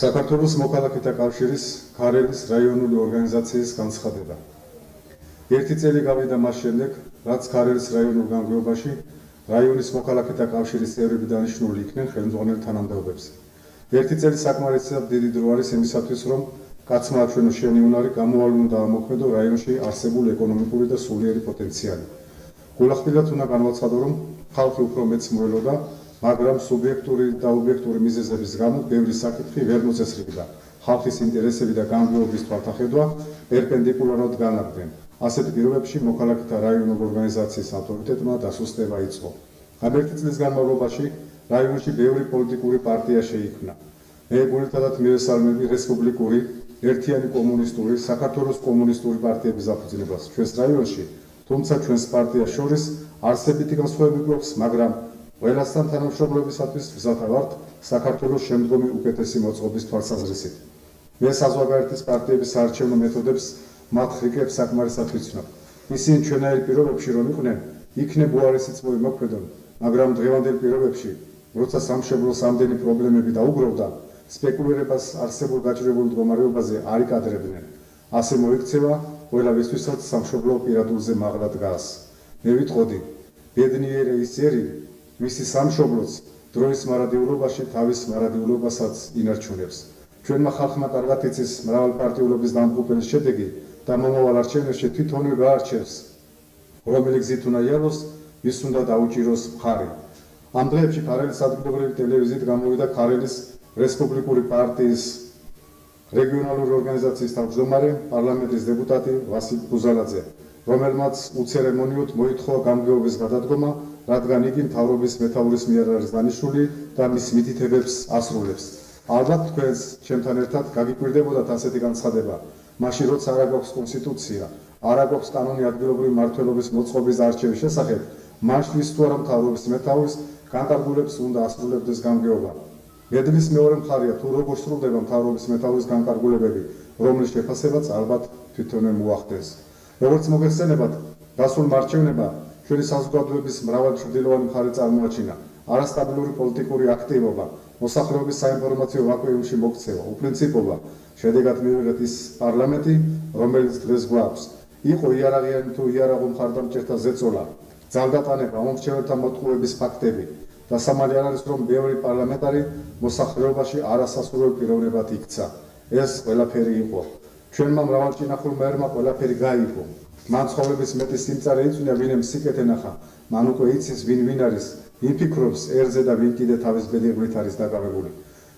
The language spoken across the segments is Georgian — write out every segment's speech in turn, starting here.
საქართველოს მოქალაქეთა კავშირის ქარელის რაიონული ორგანიზაციის განცხადება. ერთი წელი გავიდა მას შემდეგ, რაც ქარელის რაიონულ განყოფაში რაიონის მოქალაქეთა კავშირის წევრები დანიშნული იქნენ ხელმძღვანელ თანამდებობებზე. ერთი წელი საკმარისად დიდი დრო არის იმისათვის, რომ კაცმა აჩვენოს შენიუნარი გამოვალვინო და ამოქმედო რაიონში არსებული ეკონომიკური და სულიერი პოტენციალი. გულახდილად უნდა განვაცხადო, რომ ხალხი უფრო მეც მოელოდა, მაგრამ სუბიექტური და ობიექტური მიზეზების გამო ბევრი საკითხი ვერ მოწესრიგდა. ხალხის ინტერესები და განმეორების თვალთახედვა პერპენდიკულარულად განაგდნენ. ასეთ პირობებში მოქალაქეთა რაიონულ ორგანიზაციის ავტორიტეტმა დასუსტება იწყო. ამ ერთი წლის განმავლობაში რაიონში ბევრი პოლიტიკური პარტია შეიქმნა. მე გულითადად მივესალმები რესპუბლიკური, ერთიანი კომუნისტური, საქართველოს კომუნისტური პარტიების დაფუძნებას ჩვენს რაიონში, თუმცა ჩვენს პარტიას შორის არსებითი განსხვავებები გვაქვს, მაგრამ ყველასთან თანამშრომლობისათვის მზათა ვართ საქართველოს შემდგომი უკეთესი მოწყობის თვალსაზრისით. მე საზღვარგარეთის პარტიების საარჩევნო მეთოდებს მათ ხრიკებს საკმარისად ვიცნობ. ისინი ჩვენაირ პირობებში რომ იყვნენ, იქნებ უარესიც მოიმოქმედონ, მაგრამ დღევანდელ პირობებში, როცა სამშობლოს ამდენი პრობლემები დაუგროვდა, სპეკულირებას არსებულ გაჭირებულ მდგომარეობაზე არ იკადრებდნენ. ასე მოიქცევა ყველავისთვისაც სამშობლო პირადულზე მაღლა დგას. მე ვიტყოდი, ბედნიერე ის ერი, მისი სამშობლოც დროის მარადიულობაში თავის მარადიულობასაც ინარჩუნებს. ჩვენმა ხალხმა კარგად იცის მრავალპარტიულობის დამღუპების შედეგი და მომავალ არჩევნებში თვითონვე გაარჩევს, რომელი გზით უნდა იაროს, ვის უნდა დაუჭიროს მხარი. ამ დღეებში ქარელის ადგილობრივი ტელევიზიით გამოვიდა ქარელის რესპუბლიკური პარტიის რეგიონალური ორგანიზაციის თავმჯდომარე, პარლამენტის დეპუტატი ვასილ ბუზალაძე, რომელმაც უცერემონიოდ მოითხოვა გამგეობის გადადგომა, რადგან იგი მთავრობის მეთაურის მიერ არის დანიშნული და მის მითითებებს ასრულებს. ალბათ თქვენს ჩემთან ერთად გაგიკვირდებოდათ ასეთი განცხადება, მაშინ როცა არ აქვს კონსტიტუცია, არ აქვს კანონი ადგილობრივი მმართველობის მოწყობის არჩევის შესახებ, მაშინ თუ არა მთავრობის მეთაურის განკარგულებს უნდა ასრულებდეს გამგეობა. მედლის მეორე მხარეა, თუ როგორ სრულდება მთავრობის მეთაურის განკარგულებები, რომლის შეფასებაც ალბათ თვითონვე მოახდენს. როგორც მოგეხსენებათ, გასულმა არჩევნებმა ჩვენი საზოგადოების მრავალმხრივი მხარე წარმოაჩინა, არასტაბილური პოლიტიკური აქტივობა, მოსახლეობის საინფორმაციო ვაკუუმში მოქცევა, უპრინციპობა, შედეგად მივიღეთ ის პარლამენტი, რომელიც დღეს გვაქვს. იყო იარაღიანი თუ იარაღო მხარდამჭერთა ზეწოლა, ძალდატანება, მომრჩეველთა მოტყუების ფაქტები. დასამალი არ არის, რომ ბევრი პარლამენტარი მოსახლეობაში არასასურველ პიროვნებად იქცა. ეს ყველაფერი იყო. ჩვენმა მრავალჭინახულმა ერმა ყველაფერი გაიგო. მან ცხოვრების მეტი სიმწარე იწვია, ვინემ სიკეთე ნახა, მან უკვე იცის ვინ არის, ვინ ფიქრობს ერზე და ვინ კიდე თავის ბედიღმით არის დაკავებული.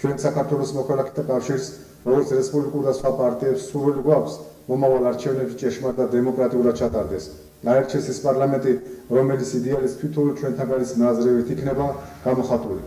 ჩვენ საქართველოს მოქალაქეთა კავშირს, როგორც რესპუბლიკურ და სხვა პარტიებს სურვილი გვაქვს, მომავალ არჩევნებში ჭეშმარიტ და დემოკრატიულად ჩატარდეს. აერჩეს ის პარლამენტი, რომელიც იდეალის თვითონ ჩვენთან გალის ნაზრევით იქნება გამოხატული.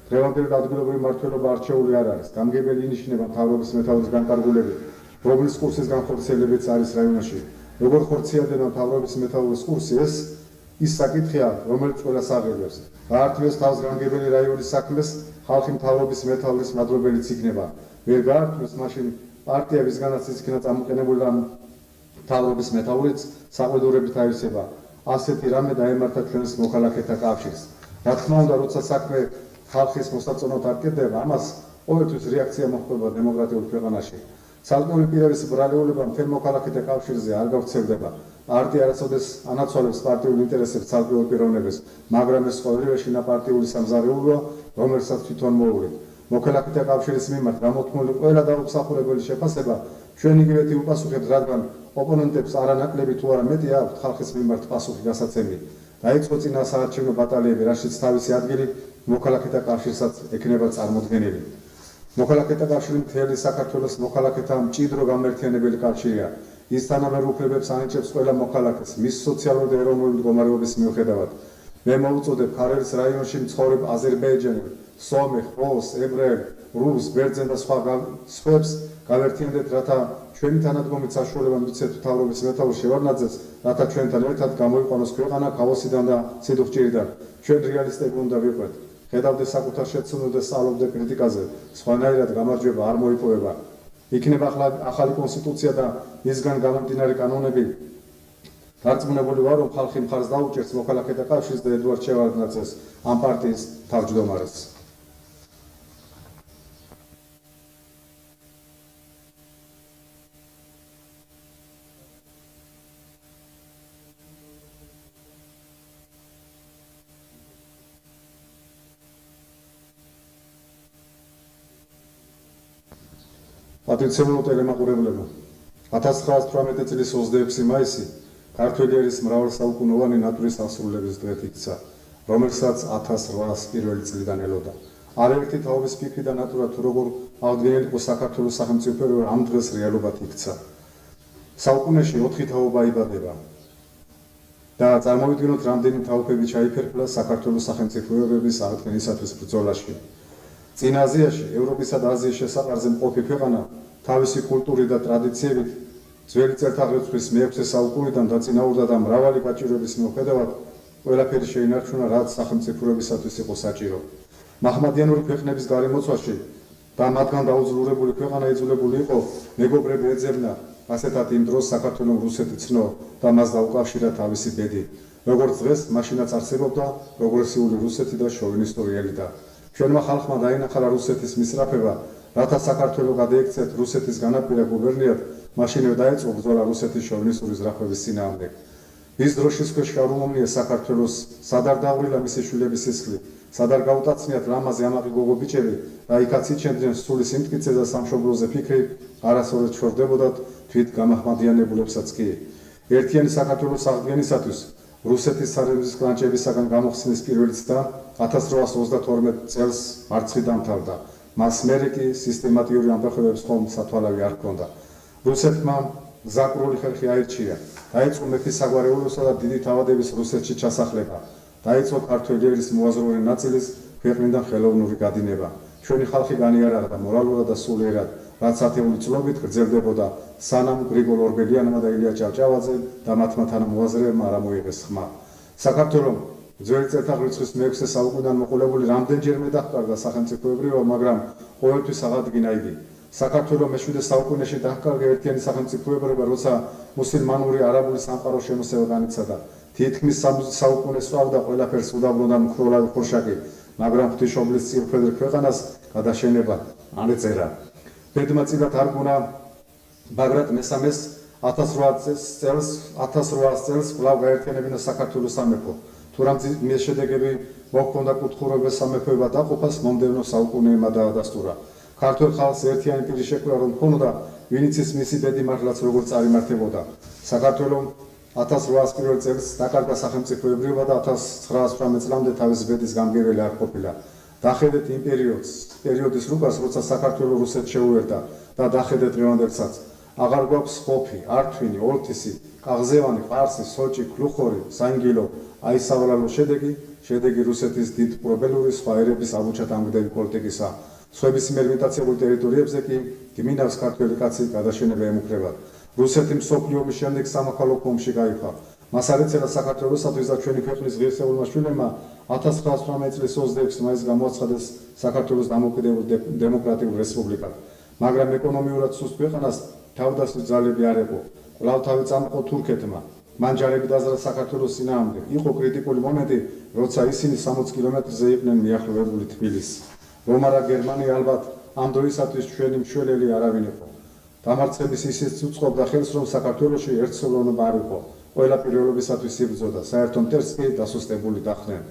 დღევანდელი ადგილობრივი მმართველობა არჩეული არ არის. გამგებელი ინიშნება მთავრობის მეთაურის განკარგულებით, რომლის კურსის განხორციელებიც არის რაიონში. როგორ ხორციელდება მთავრობის მეთაურის კურსი, ეს ის საკითხია, რომელიც ყველას აღელვებს. გაართმევს თავს გამგებელი რაიონის საქმეს, ხალხი მთავრობის მეთაურის მადლობელიც იქნება. ვერ გაართმევს, მაშინ პარტია, ვისგანაც იქნება წამოყენებული და მთავრობის მეთაურიც საყედურებით აივსება. ასეთი რამე დაემართა ჩვენს მოქალაქეთა კავშირს. რა თქმა უნდა, როცა საქმე ხალხის მოსაწონოდ არ კეთდება, ამას ყოველთვის რეაქცია მოხდება დემოკრატიულ ქვეყანაში. ცალკეული პირების ბრალეულობა მთელ მოქალაქეთა კავშირზე არ გავრცელდება. პარტია არასოდეს ანაცვალებს პარტიულ ინტერესებს ცალკეულ პიროვნებას, მაგრამ ეს ყოველივე შინაპარტიული სამზარეულოა, რომელსაც თვითონ მოუვლით. მოქალაქეთა კავშირის მიმართ გამოთქმული ყველა დაუმსახურებელი შეფასება ჩვენ იგივეთი უპასუხებთ, რადგან ოპონენტებს არანაკლები თუ არა მეტი აქვთ ხალხის მიმართ პასუხი გასაცემი. დაიწყო წინა საარჩევნო ბატალიები, რაშიც თავისი ადგილი მოქალაქეთა კავშირსაც ექნება წარმოდგენილი. მოქალაქეთა კავშირი მთელი საქართველოს მოქალაქეთა მჭიდრო გამერთიანებელი კავშირია. ის თანაბარ უფლებებს ანიჭებს ყველა მოქალაქეს, მის სოციალური და ეროვნული მდგომარეობის მიუხედავად. მე მოვუწოდებ ქარელის რაიონში მცხოვრებ აზერბაიჯანელ, სომეხ, პოლს, ებრაელ, რუს, ბერძენ და სხვებს გავერთიანდეთ, რათა ჩვენი თანადგომით საშუალება მიცეთ მთავრობის მეთაურს შევარნაძეს, რათა ჩვენთან ერთად გამოიყვანოს ქვეყანა ქაოსიდან და სიდუხჭირიდან. ჩვენ რეალისტები უნდა ვიყვეთ. ხედავდე საკუთარ შეცდომებს და სწავლობდე კრიტიკაზე, სხვანაირად გამარჯვება არ მოიპოვება. იქნება ახალი კონსტიტუცია და მისგან გამომდინარე კანონები. დარწმუნებული ვარ, რომ ხალხი მხარს დაუჭერს მოქალაქეთა კავშირს და ედუარდ შევარდნაძეს, ამ პარტიის თავმჯდომარეს. პატრიცემულო ტელემაყურებლებო, 1918 წლის 26 მაისი ქართველი ერის მრავალსაუკუნოვანი ნატურის დასრულების დღედ იქცა, რომელსაც 1801 წლიდან ელოდა. არაერთი თაობის ფიქრი და ნატურა თუ როგორ აღდგენილი იყო საქართველოს სახელმწიფო ამ დღეს რეალობად იქცა. საუკუნეში 4 თაობა იბადება და წარმოვიდგინოთ, რამდენი თაობები ჩაიფერხლა საქართველოს სახელმწიფოების აღდგენისათვის ბრძოლაში. წინ აზიაში, ევროპისა და აზიის შესაყარზე მყოფი ქვეყანა თავისი კულტურით და ტრადიციებით ძველი წელთაღრიცხვის მე-6 საუკუნიდან დაწინაურდა და მრავალი გაჭირვების მიუხედავად ყველაფერი შეინარჩუნა, რაც სახელმწიფოებისათვის იყო საჭირო. მაჰმადიანური ქვეყნების გარემოცვაში და მათგან დაუძლურებული ქვეყანა იძულებული იყო მეგობრები ეძებნა, ასეთად იმ დროს საქართველოს რუსეთი ცნო და მას დაუკავშირა თავისი ბედი. როგორც დღეს, მაშინაც არსებობდა პროგრესიული რუსეთი და შოვინისტური ელიტა. ჩვენმა ხალხმა დაინახა რუსეთის მისწრაფება, რათა საქართველოს გადაექცეთ რუსეთის განაპირა გუბერნიად, მაშინვე დაიწყო ბრძოლა რუსეთის შოვინისტური ზრახების წინააღმდეგ. ის დროშის ქვეშ გაუმომნია საქართველოს სადარ დაღვილა მისი შვილების სისხლი, სადარ გაუტაცნიათ ლამაზი ამაყი გოგო ბიჭები და იქაც იჩენდნენ სული სიმტკიცე და სამშობლოზე ფიქრი, არასოდეს ჩორდებოდათ თვით გამაჰმადიანებულებსაც კი. ერთიანი საქართველოს აღდგენისათვის რუსეთის ცარიზმის კლანჭებისაგან გამოხსნის პირველი ცდა 1832 წელს მარცხი დამთავრდა. მას მერე კი სისტემატიური ამბოხებების ხომ სათვალავი არ ჰქონდა. რუსეთმა გზაკრული ხერხი აირჩია. დაიწყო მეფის საგვარეულოსა და დიდი თავადების რუსეთში ჩასახლება. დაიწყო ქართველი ერის მოაზროვნე ნაწილის ქვეყნიდან ხელოვნური გადინება. ჩვენი ხალხი განიარაღდა და მორალურად და სულიერად, რაც ათეული წლობით გრძელდებოდა, სანამ გრიგოლ ორბელიანმა და ილია ჭავჭავაძემ და მათმა თანამოაზრეებმა არ ამოიღეს ხმა. საქართველოს ძველი წელთაღრიცხვის მე-6 საუკუნიდან მოყოლებული რამდენჯერმე დაჰკარგა სახელმწიფოებრიობა, მაგრამ ყოველთვის აღადგინა იგი. საქართველოს მე-7 საუკუნეში დაჰკარგა ერთიანი სახელმწიფოებრიობა, როცა მუსლიმანური არაბული სამყარო შემოსევა განიცადა. თითქმის საუკუნეს სწავდა ყველაფერს უდაბნოდან მქროლავი ხორშაკი, მაგრამ ღვთისმშობლის წირფელ ქვეყანას გადაშენება არ ეწერა. ბედმა წილად არ გუნა ბაგრატ მესამეს 1800 წელს კვლავ გაერთიანებინა საქართველოს სამეფო. თუ რამ მის შედეგები მოჰქონდა კუთხურობის სამეფოება დაყოფას, მომდევნო საუკუნეებმა დაადასტურა. ქართველ ხალხს ერთიანი პირი შეკვირა რომ ჰქონოდა, ვინც ის მისი ბედი მართლაც როგორ წარიმართებოდა. საქართველოს 1801 წელს დაკარგა სახელმწიფოებრიობა და 1918 წლამდე თავის ბედის გამგებელი არ ყოფილა. დახედეთ იმ პერიოდის რუკას, როცა საქართველოს რუსეთს შეუერთა და დახედეთ დღევანდელსაც. აღარ გვაქვს ხოფი, ართვინი, ოლთისი, კაღზევანი, ყარსი, სოჭი, ქლუხორი, სანგილო. აი სავალალო შედეგი რუსეთის დიდ პრობელური სხვა ერების აბუჩათამგდელი პოლიტიკისა. სხვებისმიერ მიტაცებულ ტერიტორიებზე კი გმინავს ქართველი კაცი გადაშენება ემუქრებათ. რუსეთი მსოფლიო ომის შემდეგ სამოქალაქო ომში გაიხვა. მას არ ეცელა საქართველოსათვის და ჩვენი ქვეყნის ღირსეულმა შვილებმა 1918 წლის 26 მაისს გამოაცხადეს საქართველოს დამოუკიდებელი დემოკრატიული რესპუბლიკად. მაგრამ ეკონომიურად სუსტ ქვეყანას თავდასხმის ძალები არ ეყო. კვლავ თავი წამოყო თურქეთმა. მან ჯარები დაძრა საქართველოს წინააღმდეგ. იყო კრიტიკული მომენტი, როცა ისინი 60 კილომეტრზე იყვნენ მიახლოვებული თბილისს. რომ არა გერმანია ალბათ ამ დროისათვის ჩვენი მშველელი არავინ იყო. დამარცხების ისიც უწყობდა ხელს, რომ საქართველოში ერთსოლიანობა არ იყო. ყველა პირველობისათვის იბრძოდა, საერთო მტერს კი დასუსტებული დახდნენ.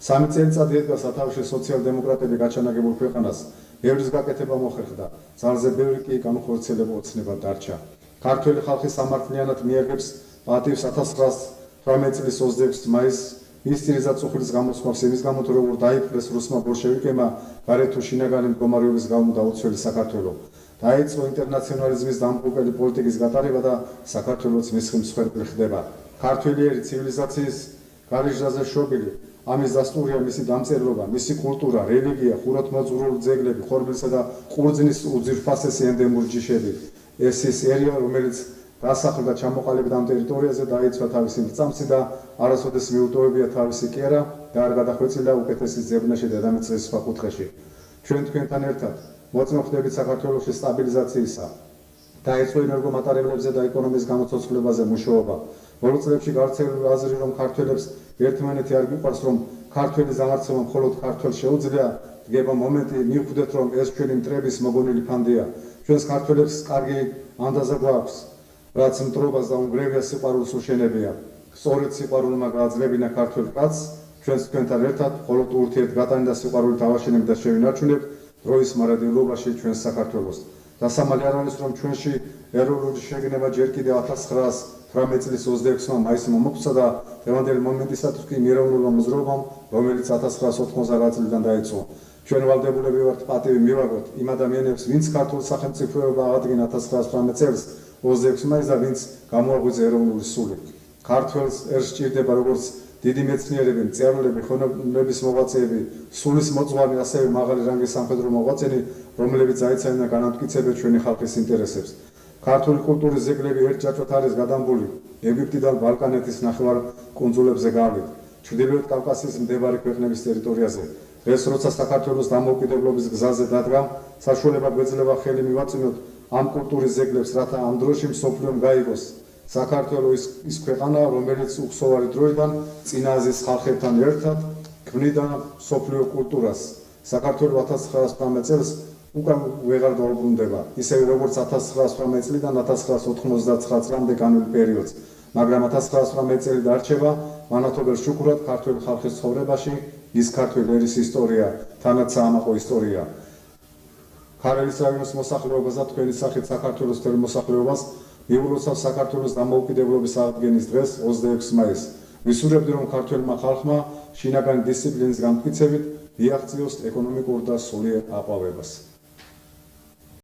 3 წელიწადი ედგა სათავეში სოციალ-დემოკრატები გაჩანაგებულ ქვეყანას. ბევრის გაკეთება მოხერხდა, ძალზე ბევრი კი განუხორციელებო ოცნებად დარჩა. ქართველი ხალხი სამართლიანად მიაგებს პატივს 1918 წლის 26 მაისს მის წინაზეც უხლის გამოსხმავს იმის გამო, თუ როგორ დაიპყრეს რუსმა ბოლშევიკებმა გარეთ თუ შინაგანი მდგომარეობის გამო დაუცველი საქართველო. დაიწყო ინტერნაციონალიზმის დამღუპელი პოლიტიკის გატარება და საქართველოს მისხი მსხვერპლი ხდება. ქართველი ერი ცივილიზაციის გარიჟაზე შობილი, ამის დასტურია მისი დამწერლობა, მისი კულტურა, რელიგია, ხუროთმოძღვრული ძეგლები, ხორბლისა და ყურძნის უძირფასესი ენდემური ჯიშები. ეს ის ერია, რომელიც დასახლდა ჩამოყალიბდა ამ ტერიტორიაზე, დაიცვა თავისი მრწამსი და არასოდეს მიუტოვებია თავისი კი არა და არ გადახვეწილა უკეთესი ძებნაში დედამიწის სხვა კუთხეში. ჩვენ თქვენთან ერთად მოწმობდებით საქართველოს სტაბილიზაციისა. დაიწყო ენერგომატარებლებზე და ეკონომიკის გამოცოცხლებაზე მუშაობა. ბოლო წლებში გავრცელებული აზრი, რომ ქართველებს ერთმანეთი არ გიყვარს, რომ ქართველი ზამარცხება მხოლოდ ქართველს შეუძლია, დგება მომენტი, მივხვდეთ, რომ ეს ჩვენი მტრების მოგონილი ფანდია. ჩვენს ქართველებს კარგი ანდაზა გვაქვს, რაც მტრობას და უნგრევია სიყვარულს უშენებია. სწორედ სიყვარულმა გააძლევინა ქართველ კაცს, ჩვენს თქვენთან ერთად მხოლოდ ურთიერთგატანი და სიყვარულით ავაშენებთ და შევინარჩუნებთ დროის მარადიულობაში ჩვენს საქართველოს. დასამალი არ არის, რომ ჩვენში ეროვნული შეგნება ჯერ კიდევ 1918 წლის 26 მაისს მომოხდა და დღევანდელი მომენტისათვის კი მიეროვნულმა მოძრაობამ, რომელიც 1999 წლიდან დაიწყო. ჩვენ ვალდებულები ვართ პატივი მივაგოთ იმ ადამიანებს, ვინც ქართულ სახელმწიფოებმა აღადგინა 1918 წელს 26 მაისს და ვინც გამოაღვიძა ეროვნული სული. ქართველს ერთ სჭირდება როგორც დიდი მეცნიერები, მწერლები, ხელოვნების მოღვაწეები, სულის მოწვანი, ასევე მაღალი რანგის სამხედრო მოღვაწენი, რომლებიც აიცანენ და განამტკიცებენ ჩვენი ხალხის ინტერესებს. ქართული კულტურის ძეგლები ერთ ჯაჭვად არის გადამბული ეგვიპტიდან ბალკანეთის ნახევარკუნძულებზე გავლით, ჩრდილოეთ კავკასიის მდებარე ქვეყნების ტერიტორიაზე. დღეს, როცა საქართველოს დამოუკიდებლობის გზაზე დადგა, საშუალება გვეძლება ხელი მივაწვინოთ ამ კულტურის ძეგლებს, რათა ამ დროში მსოფლიომ გაიგოს საქართველოს ის ქვეყანა, რომელიც უხსოვარი დროიდან წინა აზიის ხალხებთან ერთად ქმნიდა მსოფლიო კულტურას. საქართველოს 1918 წელს უკან ვეღარ დაუბრუნდება, ისევე როგორც 1918 წლიდან 1999 წლამდე განვლილ პერიოდს, მაგრამ 1918 წელი დარჩება მანათობელ შუქურად ქართული ხალხის ცხოვრებაში ის ქართული ერის ისტორია, თანაც საამაყო ისტორია. ქარელის რაიონის მოსახლეობას და თქვენი სახით საქართველოს მთელ მოსახლეობას მიულოცავს საქართველოს დამოუკიდებლობის აღდგენის დღეს 26 მაისს. ვისურვებდი, რომ ქართველმა ხალხმა შინაგანი დისციპლინის განმტკიცებით მიაღწიოს ეკონომიკურ და სულიერ აყვავებას.